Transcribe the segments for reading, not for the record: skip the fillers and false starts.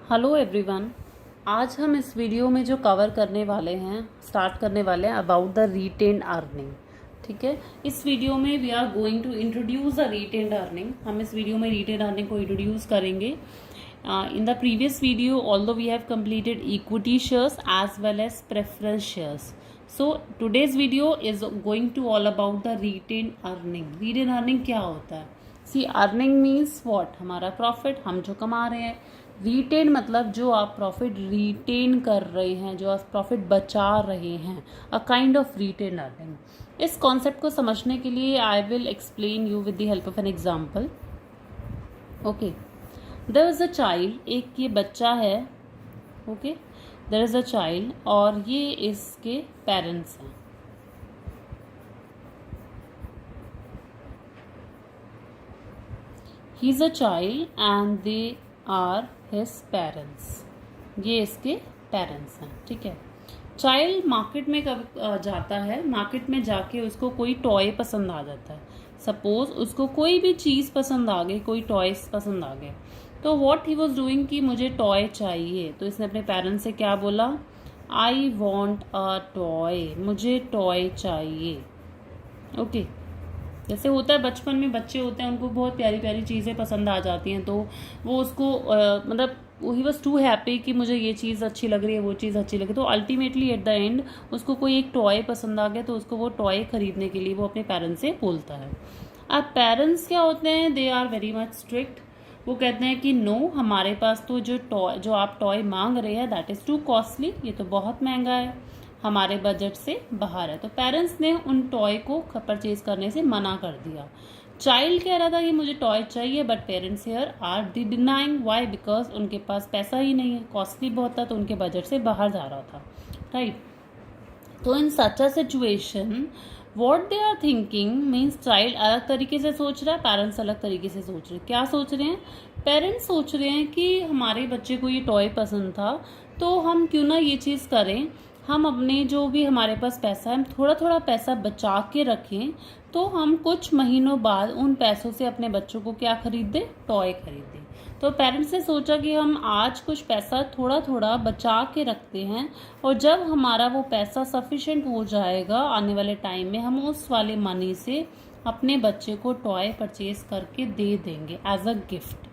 Hello everyone. आज हम इस वीडियो में जो कवर करने वाले हैं स्टार्ट करने वाले हैं अबाउट द रिटेन्ड अर्निंग। ठीक है, इस वीडियो में we are going to introduce the retained earning. हम इस वीडियो में रिटेन्ड अर्निंग को इंट्रोड्यूस करेंगे। In the previous video although we have completed equity shares as well as preference shares. So today's video is going to all about the retained earning. Retained earning क्या होता है? See, earning means what? हमारा profit, हम जो कमा रहे हैं। Retain मतलब जो आप प्रॉफिट रिटेन कर रहे हैं, जो आप प्रॉफिट बचा रहे हैं, a kind of retain earning. इस कॉन्सेप्ट को समझने के लिए I will explain you with the help of an example. Okay, there is a child, एक ये बच्चा है। Okay, there is a child और ये इसके पेरेंट्स हैं। He is a child and they are his parents. ये इसके पेरेंट्स हैं। ठीक है, चाइल्ड मार्केट में कब जाता है, मार्केट में जाके उसको कोई टॉय पसंद आ जाता है। सपोज उसको कोई भी चीज़ पसंद आ गई, कोई टॉयस पसंद आ गए, तो व्हाट ही वाज डूइंग कि मुझे टॉय चाहिए। तो इसने अपने पेरेंट्स से क्या बोला? आई वॉन्ट अ टॉय, मुझे टॉय चाहिए। ओके, जैसे होता है बचपन में बच्चे होते हैं, उनको बहुत प्यारी प्यारी चीज़ें पसंद आ जाती हैं, तो वो उसको मतलब ही वॉज टू हैप्पी कि मुझे ये चीज़ अच्छी लग रही है, वो चीज़ अच्छी लग रही है। तो अल्टीमेटली एट द एंड उसको कोई एक टॉय पसंद आ गया, तो उसको वो टॉय खरीदने के लिए वो अपने पेरेंट्स से बोलता है। अब पेरेंट्स क्या होते हैं? They are very much strict. वो कहते हैं कि नो, हमारे पास तो जो आप टॉय मांग रहे हैं दैट इज़ टू कॉस्टली, ये तो बहुत महंगा है, हमारे बजट से बाहर है। तो पेरेंट्स ने उन टॉय को परचेज करने से मना कर दिया। चाइल्ड कह रहा था कि मुझे टॉय चाहिए, but parents here are denying. Why? Because उनके पास पैसा ही नहीं है, कॉस्टली बहुत था, तो उनके बजट से बाहर जा रहा था। राइट, तो in such a situation what they are thinking means child अलग तरीके से सोच रहा है, पेरेंट्स अलग तरीके से सोच रहे हैं। क्या सोच रहे हैं? पेरेंट्स सोच रहे हैं कि हमारे बच्चे को ये टॉय पसंद था, तो हम क्यों ना ये चीज़ करें, हम अपने जो भी हमारे पास पैसा है, हम थोड़ा थोड़ा पैसा बचा के रखें, तो हम कुछ महीनों बाद उन पैसों से अपने बच्चों को क्या खरीद दें? टॉय खरीद दें। तो पेरेंट्स ने सोचा कि हम आज कुछ पैसा थोड़ा थोड़ा बचा के रखते हैं, और जब हमारा वो पैसा सफिशिएंट हो जाएगा आने वाले टाइम में, हम उस वाले मनी से अपने बच्चे को टॉय परचेज करके दे देंगे एज अ गिफ्ट।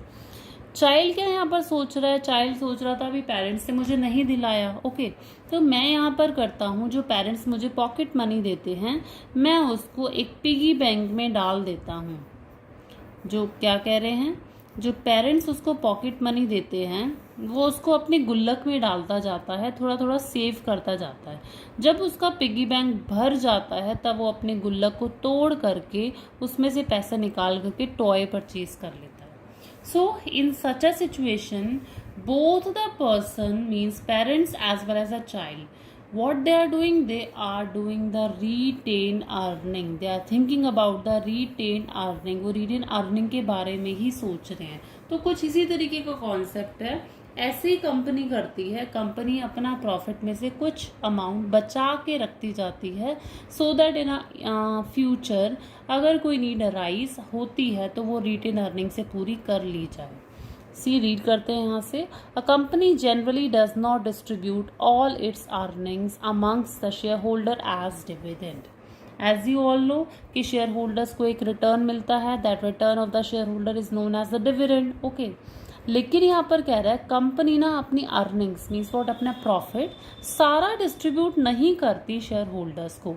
चाइल्ड क्या यहाँ पर सोच रहा है? चाइल्ड सोच रहा था अभी पेरेंट्स से मुझे नहीं दिलाया, ओके, तो मैं यहाँ पर करता हूँ, जो पेरेंट्स मुझे पॉकेट मनी देते हैं, मैं उसको एक पिगी बैंक में डाल देता हूँ। जो क्या कह रहे हैं, जो पेरेंट्स उसको पॉकेट मनी देते हैं, वो उसको अपने गुल्लक में डालता जाता है, थोड़ा थोड़ा सेव करता जाता है। जब उसका पिगी बैंक भर जाता है, तब वो अपने गुल्लक को तोड़ करके उसमें से पैसा निकाल करके टॉय परचेज कर लेता है। So in such a situation, both the person means parents as well as a child, what they are doing? They are doing the retained earning. They are thinking about the retained earning. वो retained earning के बारे में ही सोच रहे हैं। तो कुछ इसी तरीके का कॉन्सेप्ट है। ऐसे ही कंपनी करती है, कंपनी अपना प्रॉफिट में से कुछ अमाउंट बचा के रखती जाती है, सो दैट इन फ्यूचर अगर कोई नीड अराइज होती है तो वो रिटेन अर्निंग से पूरी कर ली जाए। सी, रीड करते हैं यहाँ से। A company generally does not distribute all its earnings amongst the shareholder as dividend. As you all know कि शेयर होल्डर्स को एक रिटर्न मिलता है, that return of the shareholder is known as the dividend. Okay, लेकिन यहाँ पर कह रहा है कंपनी ना अपनी अर्निंग्स मीन्स वॉट, अपना प्रॉफिट सारा डिस्ट्रीब्यूट नहीं करती शेयर होल्डर्स को।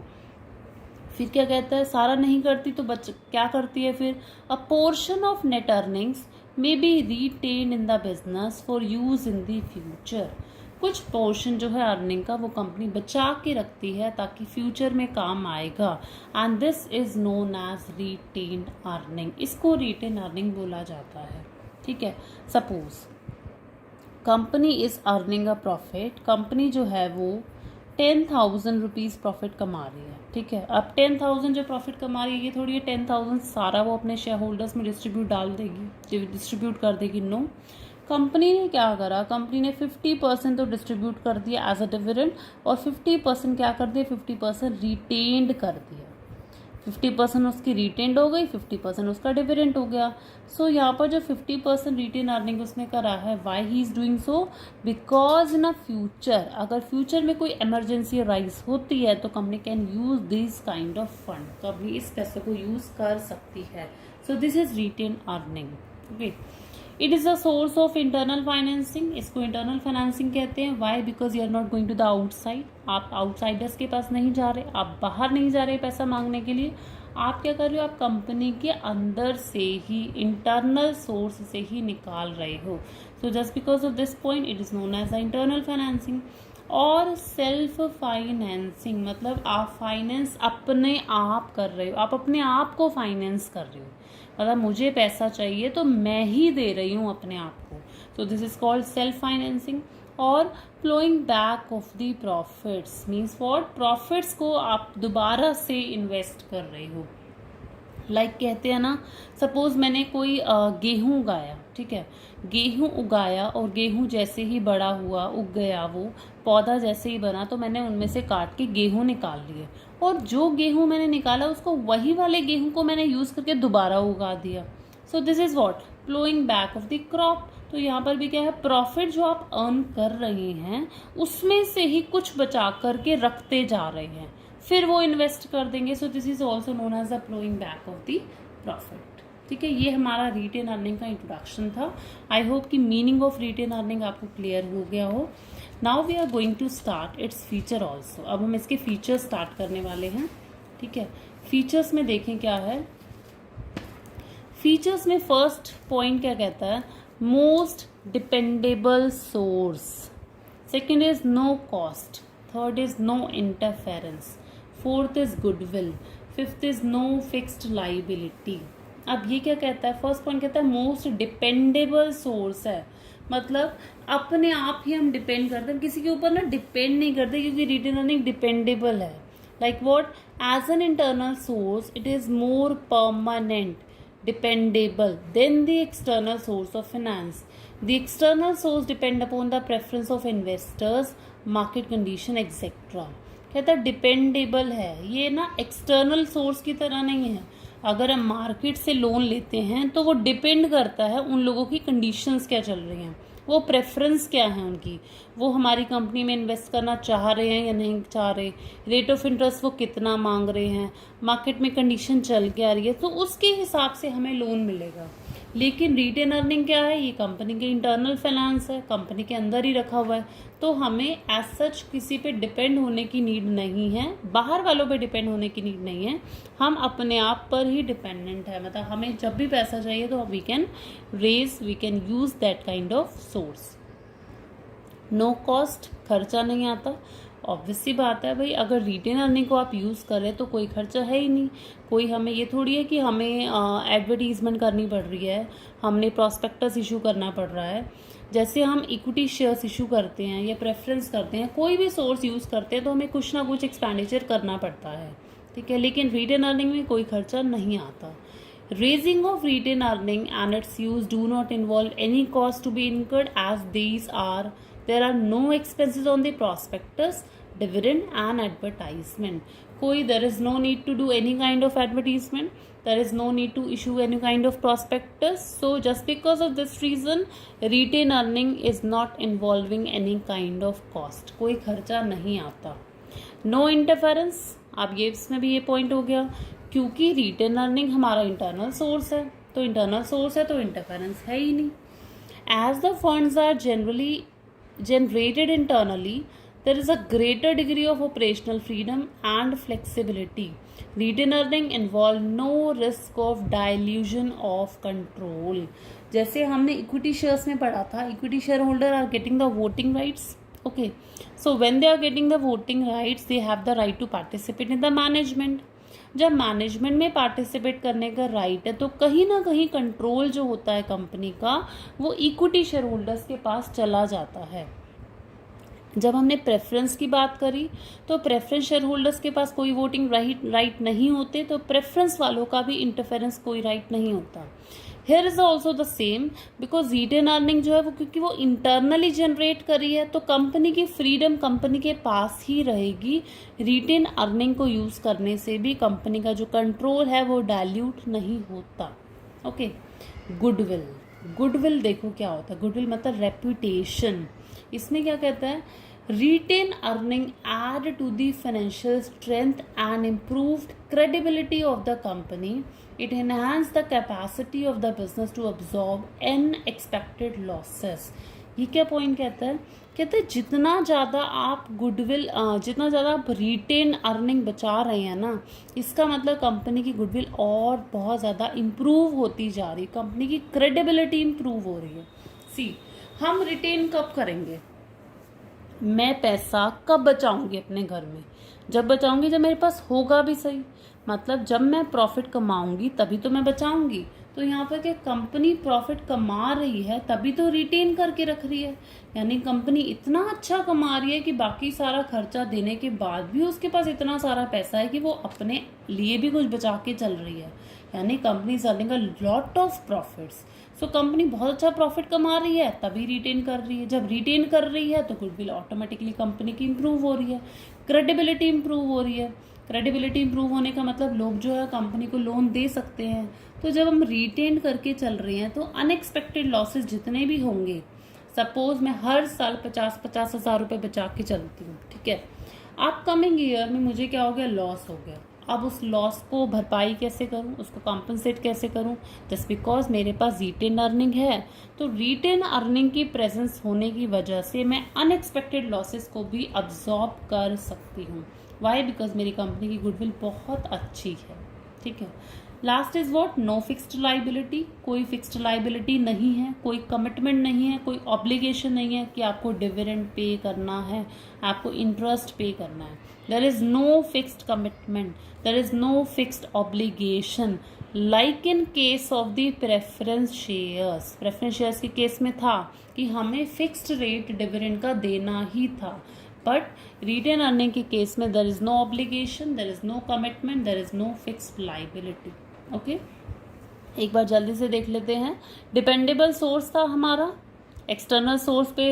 फिर क्या कहता है? सारा नहीं करती, तो क्या करती है फिर? अ portion of net earnings may be retain in the business for use in the future. कुछ पोर्शन जो है अर्निंग का वो कंपनी बचा के रखती है ताकि फ्यूचर में काम आएगा, and this is known as retained earning. इसको रिटेन अर्निंग बोला जाता है। ठीक है, suppose company is earning a profit, company जो है वो 10,000 रुपीज़ प्रॉफिट कमा रही है। ठीक है, अब 10,000 जो प्रॉफिट कमा रही है, ये थोड़ी है 10,000 सारा वो अपने शेयर होल्डर्स में डिस्ट्रीब्यूट कर देगी। नो, कंपनी ने क्या करा? कंपनी ने 50% तो डिस्ट्रीब्यूट कर दिया एज अ डिविडेंड, और 50% क्या कर दिया? 50% रिटेन्ड कर दिया। 50% उसकी रिटेन्ड हो गई, 50% उसका डिविडेंड हो गया। सो यहाँ पर जो 50% रिटेन अर्निंग उसने करा है, why he is doing so, because in a future, अगर फ्यूचर में कोई इमरजेंसी राइज होती है तो company can use this kind of fund, company इस पैसे को यूज कर सकती है। So this is retain earning. Okay, it is a source of internal financing, इसको इंटरनल फाइनेंसिंग कहते हैं। Why? Because you are not going to the outside, आप आउटसाइडर्स के पास नहीं जा रहे, आप बाहर नहीं जा रहे पैसा मांगने के लिए, आप क्या कर रहे हो, आप कंपनी के अंदर से ही, इंटरनल सोर्स से ही निकाल रहे हो। So just because of this point it is known as the internal financing. और सेल्फ फाइनेंसिंग मतलब आप फाइनेंस अपने आप कर रहे हो, आप अपने आप को फाइनेंस कर रहे हो, मतलब मुझे पैसा चाहिए तो मैं ही दे रही हूँ अपने आप को। So this is called self financing. और flowing back of the profits means what, profits को आप दोबारा से इन्वेस्ट कर रहे हो। लाइक कहते हैं ना, सपोज मैंने कोई गेहूं उगाया, ठीक है, गेहूं उगाया और गेहूं जैसे ही बड़ा हुआ, उग गया, वो पौधा जैसे ही बना तो मैंने उनमें से काट के गेहूं निकाल लिए, और जो गेहूं मैंने निकाला उसको वही वाले गेहूं को मैंने यूज़ करके दोबारा उगा दिया। So this is what, flowing back of the crop. तो यहाँ पर भी क्या है, प्रॉफिट जो आप अर्न कर रहे हैं उसमें से ही कुछ बचा करके रखते जा रहे हैं, फिर वो इन्वेस्ट कर देंगे। So this is also known as the flowing back of the profit. ठीक है, ये हमारा रिटेन अर्निंग का इंट्रोडक्शन था। आई होप कि मीनिंग ऑफ रिटेन अर्निंग आपको क्लियर हो गया हो। Now we are going to start its feature also. अब हम इसके फीचर्स स्टार्ट करने वाले हैं। ठीक है, फीचर्स में देखें क्या है। फीचर्स में फर्स्ट पॉइंट क्या कहता है, most dependable source, second is no cost, third is no interference, fourth is goodwill, fifth is no fixed liability. अब ये क्या कहता है, फर्स्ट पॉइंट कहता है मोस्ट डिपेंडेबल सोर्स है, मतलब अपने आप ही हम डिपेंड करते हैं, किसी के ऊपर ना डिपेंड नहीं करते, क्योंकि रिटेन अर्निंग डिपेंडेबल है। Like what, as an internal source it is more permanent, dependable than the external source of finance. The external source depend upon the preference of investors, market condition etc. कहता है dependable है, ये ना external source की तरह नहीं है। अगर हम मार्केट से लोन लेते हैं तो वो डिपेंड करता है उन लोगों की कंडीशंस क्या चल रही हैं, वो प्रेफरेंस क्या है उनकी, वो हमारी कंपनी में इन्वेस्ट करना चाह रहे हैं या नहीं चाह रहे, रेट ऑफ इंटरेस्ट वो कितना मांग रहे हैं, मार्केट में कंडीशन चल के आ रही है, तो उसके हिसाब से हमें लोन मिलेगा। लेकिन रिटेन अर्निंग क्या है, ये कंपनी के इंटरनल फाइनेंस है, कंपनी के अंदर ही रखा हुआ है, तो हमें एज सच किसी पे डिपेंड होने की नीड नहीं है, बाहर वालों पे डिपेंड होने की नीड नहीं है, हम अपने आप पर ही डिपेंडेंट है। मतलब हमें जब भी पैसा चाहिए तो we can raise, we can use that kind of source. No cost, खर्चा नहीं आता। ऑब्वियस सी बात है भाई, अगर रिटेन अर्निंग को आप यूज़ करें तो कोई खर्चा है ही नहीं, कोई हमें ये थोड़ी है कि हमें एडवर्टीजमेंट करनी पड़ रही है, हमने प्रॉस्पेक्टस इशू करना पड़ रहा है। जैसे हम इक्विटी शेयर्स इशू करते हैं या प्रेफरेंस करते हैं, कोई भी सोर्स यूज़ करते हैं तो हमें कुछ ना कुछ एक्सपेंडिचर करना पड़ता है। ठीक है, लेकिन रिटेन अर्निंग में कोई खर्चा नहीं आता। Raising of retained earning and its use do not involve any cost to be incurred, as there are no expenses on the prospectus, dividend and advertisement. There is no need to do any kind of advertisement, there is no need to issue any kind of prospectus. So just because of this reason retained earning is not involving any kind of cost, कोई खर्चा नहीं आता। No interference, अब ये इसमें भी ये point हो गया, क्योंकि रिटेन अर्निंग हमारा इंटरनल सोर्स है, तो इंटरनल सोर्स है तो इंटरफेरेंस है ही नहीं। As the funds are generally generated internally, there is a greater degree of operational freedom and flexibility. Retain earning involve no risk of dilution of control. जैसे हमने equity shares में पढ़ा था, equity shareholder are getting the voting rights. Okay, so when they are getting the voting rights they have the right to participate in the management. जब management में participate करने का right है तो कहीं ना कहीं कंट्रोल जो होता है कंपनी का वो इक्विटी शेयर होल्डर्स के पास चला जाता है। जब हमने प्रेफरेंस की बात करी तो प्रेफरेंस शेयर होल्डर्स के पास कोई वोटिंग राइट नहीं होते, तो प्रेफरेंस वालों का भी इंटरफेरेंस कोई राइट नहीं होता। Here is also the same, because retain earning जो है वो क्योंकि वो इंटरनली जनरेट करी है तो कंपनी की फ्रीडम कंपनी के पास ही रहेगी। रिटेन अर्निंग को यूज करने से भी कंपनी का जो कंट्रोल है वो डाइल्यूट नहीं होता। Okay, goodwill. गुडविल देखो क्या होता है, गुडविल मतलब रेपुटेशन। इसमें क्या कहता है, retain earning add to the financial strength and improved credibility of the company. It enhanced the capacity of the business to absorb unexpected losses. ये क्या पॉइंट कहता है, कहते हैं जितना ज़्यादा आप गुडविल जितना ज़्यादा आप रिटेन अर्निंग बचा रहे हैं ना, इसका मतलब कंपनी की गुडविल और बहुत ज़्यादा इम्प्रूव होती जा रही है, कंपनी की क्रेडिबिलिटी इम्प्रूव हो रही है। सी, हम रिटेन कब करेंगे, मैं पैसा कब बचाऊंगी अपने घर में, जब बचाऊंगी जब मेरे पास होगा भी सही, मतलब जब मैं प्रॉफिट कमाऊंगी तभी तो मैं बचाऊंगी। तो यहाँ पर क्या कंपनी प्रॉफिट कमा रही है तभी तो रिटेन करके रख रही है, यानी कंपनी इतना अच्छा कमा रही है कि बाकी सारा खर्चा देने के बाद भी उसके पास इतना सारा पैसा है कि वो अपने लिए भी कुछ बचा के चल रही है, यानी company is earning a lot of profits. So company बहुत अच्छा प्रॉफिट कमा रही है तभी रिटेन कर रही है, जब रिटेन कर रही है तो गुडविल ऑटोमेटिकली कंपनी की इंप्रूव हो रही है, क्रेडिबिलिटी इंप्रूव हो रही है। क्रेडिबिलिटी इंप्रूव होने का मतलब लोग जो है कंपनी को लोन दे सकते हैं। तो जब हम रिटेन करके चल रहे हैं तो अनएक्सपेक्टेड लॉसेस जितने भी होंगे, सपोज मैं हर साल 50-50 हज़ार रुपये बचा के चलती हूँ, ठीक है, अपकमिंग ईयर में मुझे क्या हो गया, लॉस हो गया। अब उस लॉस को भरपाई कैसे करूं, उसको कॉम्पनसेट कैसे करूं, जस्ट बिकॉज मेरे पास रिटेन अर्निंग है। तो रिटेन अर्निंग की प्रेजेंस होने की वजह से मैं अनएक्सपेक्टेड लॉसेस को भी अब्जॉर्ब कर सकती हूँ। वाई, बिकॉज मेरी कंपनी की गुडविल बहुत अच्छी है, ठीक है। Last is what, no fixed liability, कोई फिक्स्ड लाइबिलिटी नहीं है, कोई कमिटमेंट नहीं है, कोई ऑब्लिगेशन नहीं है कि आपको डिविडेंड पे करना है, आपको इंटरेस्ट पे करना है। There is no fixed commitment, there is no fixed obligation, like in case of the preference shares. Preference shares के केस में था कि हमें फिक्स्ड रेट डिविडेंड का देना ही था, बट रिटेन अर्निंग के केस में there is no obligation, there is no commitment, there is no fixed liability. Okay, एक बार जल्दी से देख लेते हैं। डिपेंडेबल सोर्स था हमारा, एक्सटर्नल सोर्स पे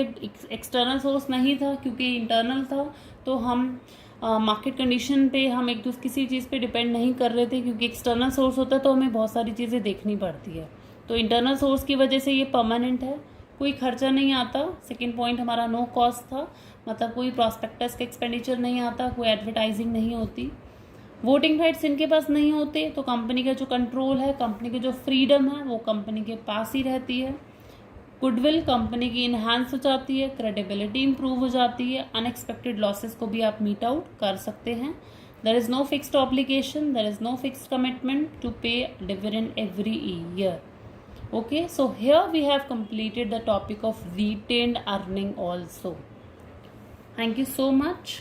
एक्सटर्नल सोर्स नहीं था क्योंकि इंटरनल था, तो हम मार्केट कंडीशन पे हम एक दूसरे किसी चीज़ पे डिपेंड नहीं कर रहे थे, क्योंकि एक्सटर्नल सोर्स होता है तो हमें बहुत सारी चीज़ें देखनी पड़ती है। तो इंटरनल सोर्स की वजह से ये परमानेंट है, कोई खर्चा नहीं आता। सेकेंड पॉइंट हमारा नो कॉस्ट था, मतलब कोई प्रॉस्पेक्टस का एक्सपेंडिचर नहीं आता, कोई एडवर्टाइजिंग नहीं होती, वोटिंग राइट्स इनके पास नहीं होते, तो कंपनी का जो कंट्रोल है, कंपनी की जो फ्रीडम है वो कंपनी के पास ही रहती है। गुडविल कंपनी की इन्हांस हो जाती है, क्रेडिबिलिटी इंप्रूव हो जाती है, अनएक्सपेक्टेड लॉसेस को भी आप मीट आउट कर सकते हैं। There is no fixed obligation, there is no fixed commitment to pay dividend every year. Okay, so here we have completed the topic of retained earning also. Thank you so much.